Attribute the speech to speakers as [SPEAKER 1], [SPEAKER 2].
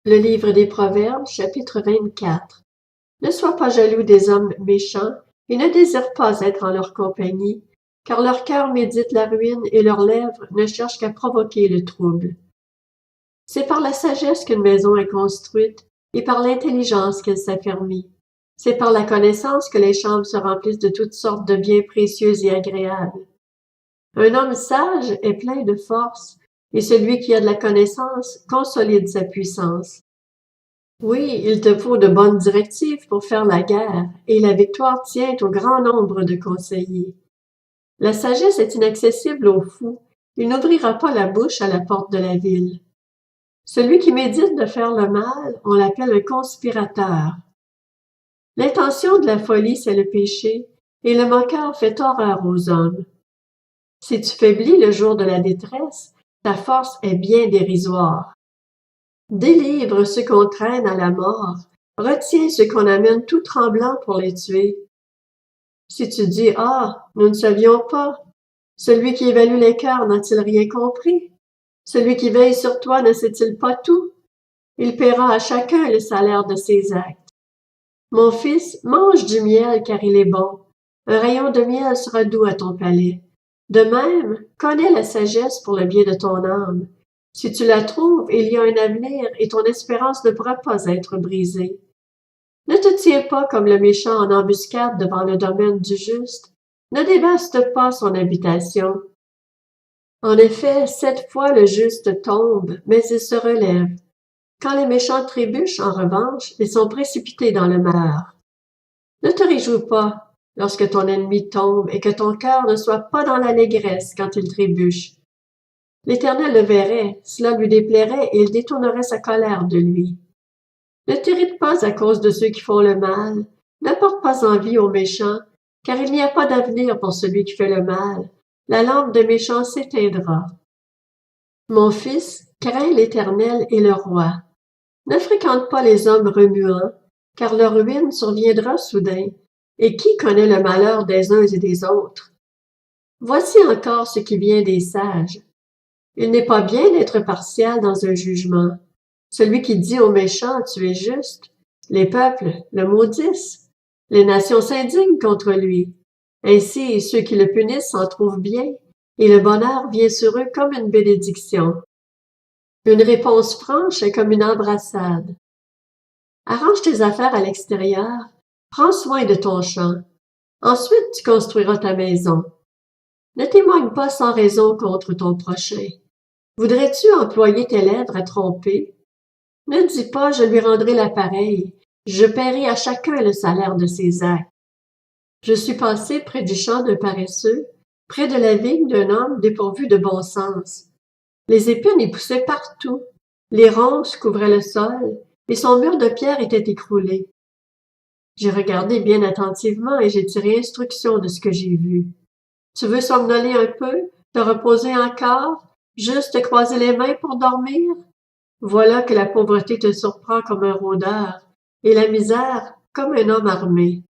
[SPEAKER 1] Le livre des Proverbes, chapitre 24. Ne sois pas jaloux des hommes méchants, et ne désire pas être en leur compagnie, car leur cœur médite la ruine et leurs lèvres ne cherchent qu'à provoquer le trouble. C'est par la sagesse qu'une maison est construite, et par l'intelligence qu'elle s'affermit. C'est par la connaissance que les chambres se remplissent de toutes sortes de biens précieux et agréables. Un homme sage est plein de force, et celui qui a de la connaissance consolide sa puissance. Oui, il te faut de bonnes directives pour faire la guerre, et la victoire tient au grand nombre de conseillers. La sagesse est inaccessible aux fous, il n'ouvrira pas la bouche à la porte de la ville. Celui qui médite de faire le mal, on l'appelle un conspirateur. L'intention de la folie, c'est le péché, et le moqueur fait horreur aux hommes. Si tu faiblis le jour de la détresse, ta force est bien dérisoire. Délivre ceux qu'on traîne à la mort, retiens ceux qu'on amène tout tremblants pour les tuer. Si tu dis « Ah, nous ne savions pas », celui qui évalue les cœurs n'a-t-il rien compris? Celui qui veille sur toi ne sait-il pas tout? Il paiera à chacun le salaire de ses actes. Mon fils, mange du miel car il est bon. Un rayon de miel sera doux à ton palais. De même, connais la sagesse pour le bien de ton âme. Si tu la trouves, il y a un avenir et ton espérance ne pourra pas être brisée. Ne te tiens pas comme le méchant en embuscade devant le domaine du juste. Ne dévaste pas son habitation. En effet, 7 fois le juste tombe, mais il se relève. Quand les méchants trébuchent, en revanche, ils sont précipités dans le malheur. Ne te réjouis pas lorsque ton ennemi tombe et que ton cœur ne soit pas dans l'allégresse quand il trébuche. L'Éternel le verrait, cela lui déplairait et il détournerait sa colère de lui. Ne t'irrite pas à cause de ceux qui font le mal, n'apporte pas envie aux méchants, car il n'y a pas d'avenir pour celui qui fait le mal. La lampe des méchants s'éteindra. Mon fils, crains l'Éternel et le roi. Ne fréquente pas les hommes remuants, car leur ruine surviendra soudain. Et qui connaît le malheur des uns et des autres? Voici encore ce qui vient des sages. Il n'est pas bien d'être partial dans un jugement. Celui qui dit aux méchants, tu es juste, les peuples le maudissent. Les nations s'indignent contre lui. Ainsi, ceux qui le punissent s'en trouvent bien, et le bonheur vient sur eux comme une bénédiction. Une réponse franche est comme une embrassade. Arrange tes affaires à l'extérieur, prends soin de ton champ. Ensuite, tu construiras ta maison. Ne témoigne pas sans raison contre ton prochain. Voudrais-tu employer tes lèvres à tromper? Ne dis pas, je lui rendrai l'appareil. Je paierai à chacun le salaire de ses actes. Je suis passé près du champ d'un paresseux, près de la vigne d'un homme dépourvu de bon sens. Les épines y poussaient partout. Les ronces couvraient le sol, et son mur de pierre était écroulé. J'ai regardé bien attentivement et j'ai tiré instruction de ce que j'ai vu. Tu veux somnoler un peu, te reposer encore, juste te croiser les mains pour dormir? Voilà que la pauvreté te surprend comme un rôdeur, et la misère comme un homme armé.